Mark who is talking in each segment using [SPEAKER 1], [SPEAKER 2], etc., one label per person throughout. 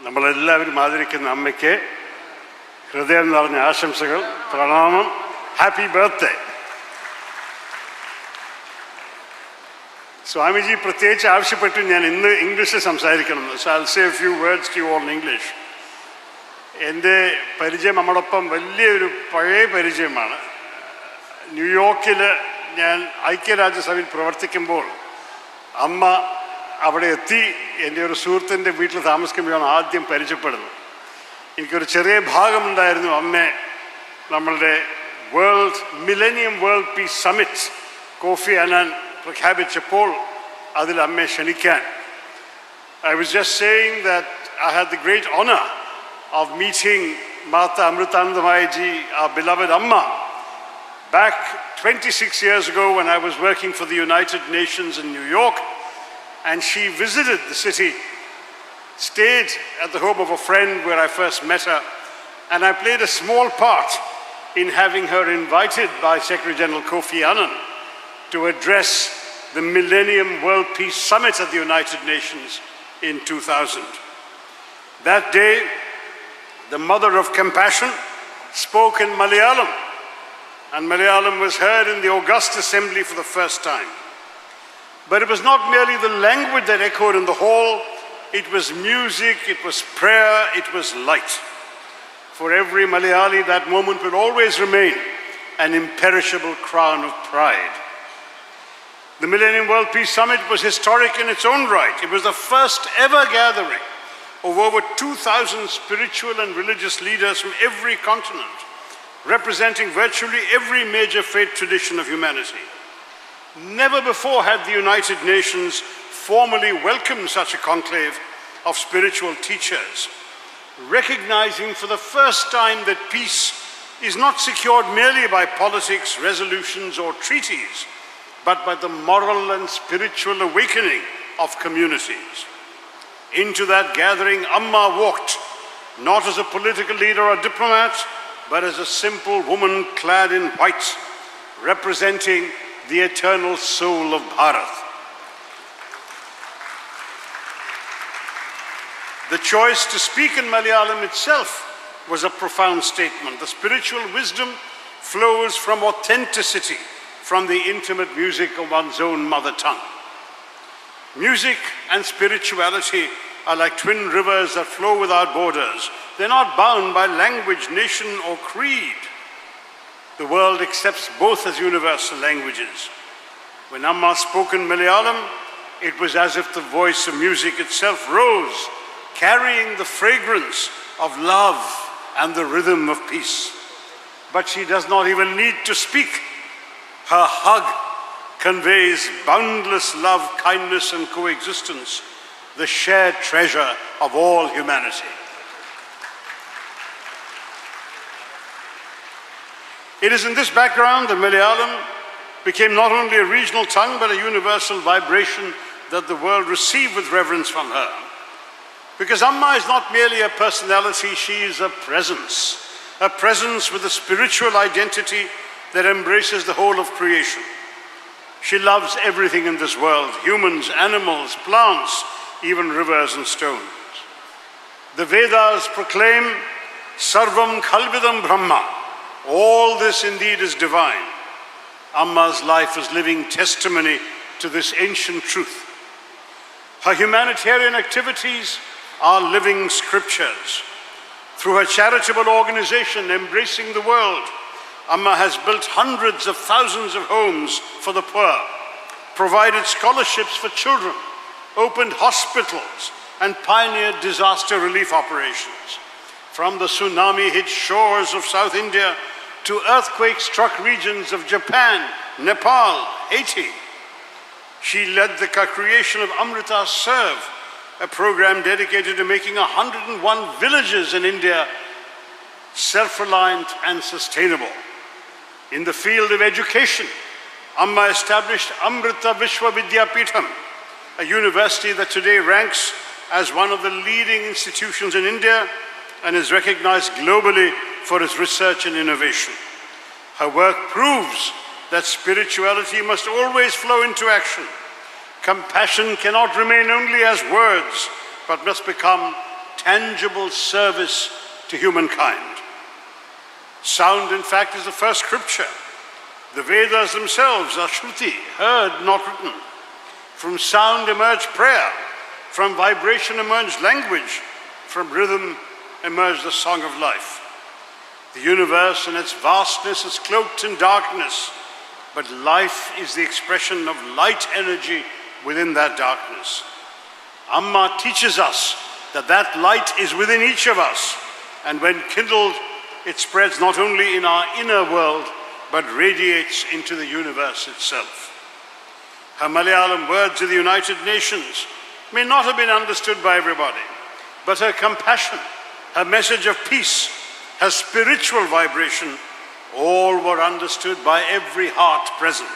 [SPEAKER 1] നമ്മളെല്ലാവരും ആദരിക്കുന്ന അമ്മയ്ക്ക് ഹൃദയം നിറഞ്ഞ ആശംസകൾ, പ്രണാമം. Happy birthday. സ്വാമിജി പ്രത്യേകിച്ച് ആവശ്യപ്പെട്ടു ഞാൻ ഇന്ന് ഇംഗ്ലീഷിൽ സംസാരിക്കണമെന്ന്. So I'll say a few words to you all in English. എൻ്റെ പരിചയം നമ്മോടൊപ്പം വലിയൊരു പഴയ പരിചയമാണ്. ന്യൂയോർക്കിൽ ഞാൻ ഐക്യരാജ്യസഭയിൽ പ്രവർത്തിക്കുമ്പോൾ അമ്മ അവിടെ എത്തി. എൻ്റെ ഒരു സുഹൃത്തിൻ്റെ വീട്ടിൽ താമസിക്കുമ്പോഴാണ് ആദ്യം പരിചയപ്പെടുന്നത്. എനിക്കൊരു ചെറിയ ഭാഗമുണ്ടായിരുന്നു അമ്മയെ നമ്മളുടെ millennium world peace summit Kofi Annan പ്രഖ്യാപിച്ചപ്പോൾ അതിൽ അമ്മയെ ക്ഷണിക്കാൻ. I was just saying that I had the great honor of meeting Mata Amritanandamayi ji, our beloved Amma, back 26 years ago when I was working for the United Nations in New York, and she visited the city, stayed at the home of a friend where I first met her, and I played a small part in having her invited by Secretary General Kofi Annan to address the Millennium World Peace Summit at the United Nations in 2000. That day, the Mother of Compassion spoke in Malayalam, and Malayalam was heard in the august assembly for the first time. But it was not merely the language that echoed in the hall, it was music, it was prayer, it was light. For every Malayali, that moment will always remain an imperishable crown of pride. The Millennium World Peace Summit was historic in its own right. It was the first ever gathering of over 2,000 spiritual and religious leaders from every continent, representing virtually every major faith tradition of humanity. Never before had the United Nations formally welcomed such a conclave of spiritual teachers, recognizing for the first time that peace is not secured merely by politics, resolutions, or treaties, but by the moral and spiritual awakening of communities. Into that gathering, Amma walked, not as a political leader or diplomat, but as a simple woman clad in white, representing the eternal soul of Bharat. The choice to speak in Malayalam itself was a profound statement. The spiritual wisdom flows from authenticity, from the intimate music of one's own mother tongue. Music and spirituality are like twin rivers that flow without borders. They're not bound by language, nation, or creed. The world accepts both as universal languages. When Amma spoke in Malayalam, it was as if the voice of music itself rose, carrying the fragrance of love and the rhythm of peace. But she does not even need to speak. Her hug conveys boundless love, kindness, and coexistence, the shared treasure of all humanity. It is in this background that Malayalam became not only a regional tongue, but a universal vibration that the world received with reverence from her. Because Amma is not merely a personality, she is a presence with a spiritual identity that embraces the whole of creation. She loves everything in this world, humans, animals, plants, even rivers and stones. The Vedas proclaim, Sarvam Khalvidam Brahma. All this indeed is divine. Amma's life is living testimony to this ancient truth. Her humanitarian activities are living scriptures. Through her charitable organization, Embracing the World, Amma has built hundreds of thousands of homes for the poor, provided scholarships for children, opened hospitals, and pioneered disaster relief operations. From the tsunami-hit shores of South India to earthquake-struck regions of Japan, Nepal, Haiti, she led the creation of Amrita Serve, a program dedicated to making 101 villages in India self-reliant and sustainable. In the field of education, Amma established Amrita Vishwa Vidyapeetham, a university that today ranks as one of the leading institutions in India and is recognized globally for its research and innovation. Her work proves that spirituality must always flow into action. Compassion cannot remain only as words, but must become tangible service to humankind. Sound, in fact, is the first scripture. The Vedas themselves are Shruti, heard, not written. From sound emerged prayer, from vibration emerged language, from rhythm emerged the song of life. The universe in its vastness is cloaked in darkness, but life is the expression of light energy within that darkness. Amma teaches us that that light is within each of us, and when kindled, it spreads not only in our inner world, but radiates into the universe itself. Her Malayalam words of the United Nations may not have been understood by everybody, but her compassion, her message of peace, her spiritual vibration, all were understood by every heart present.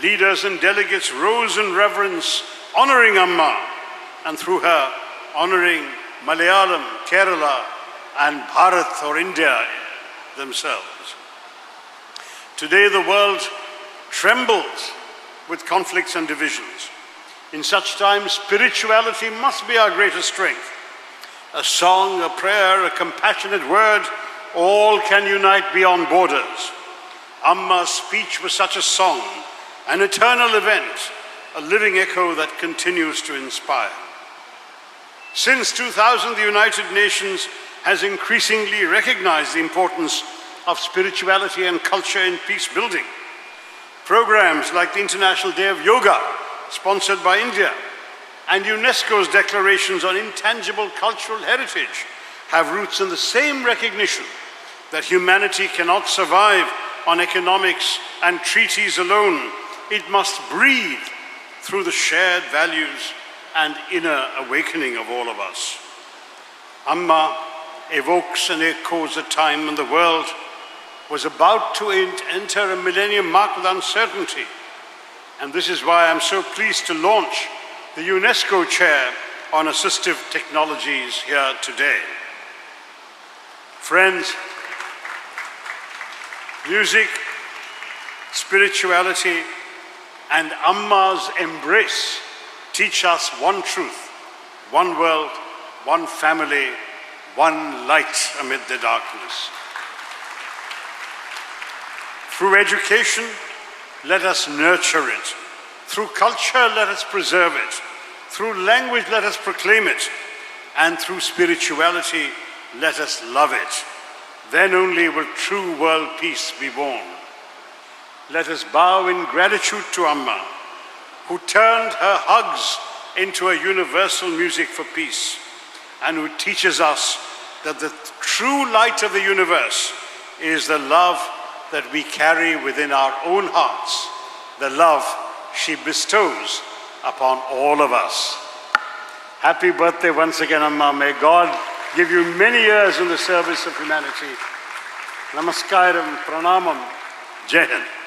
[SPEAKER 1] Leaders and delegates rose in reverence, honoring Amma, and through her, honoring Malayalam, Kerala, and Bharat or India themselves. Today the world trembles with conflicts and divisions. In such times, spirituality must be our greatest strength. A song, a prayer, a compassionate word, all can unite beyond borders. Amma's speech was such a song, an eternal event, a living echo that continues to inspire. Since 2000, the United Nations has increasingly recognized the importance of spirituality and culture in peace building. Programs like the International Day of Yoga, sponsored by India, and UNESCO's declarations on intangible cultural heritage have roots in the same recognition that humanity cannot survive on economics and treaties alone. It must breathe through the shared values and inner awakening of all of us. Amma evokes and echoes a time when the world was about to enter a millennium marked with uncertainty. And this is why I'm so pleased to launch the UNESCO Chair on Assistive Technologies here today. Friends, music, spirituality, and Amma's embrace teach us one truth, one world, one family, one light amid the darkness. Through education, let us nurture it. Through culture, let us preserve it. Through language, let us proclaim it. And through spirituality, let us love it. Then only will true world peace be born. Let us bow in gratitude to Amma, who turned her hugs into a universal music for peace, and who teaches us that the true light of the universe is the love that we carry within our own hearts, the love she bestows upon all of us. Happy birthday once again, Amma. May God give you many years in the service of humanity. Namaskaram, pranamam, Jai Hind.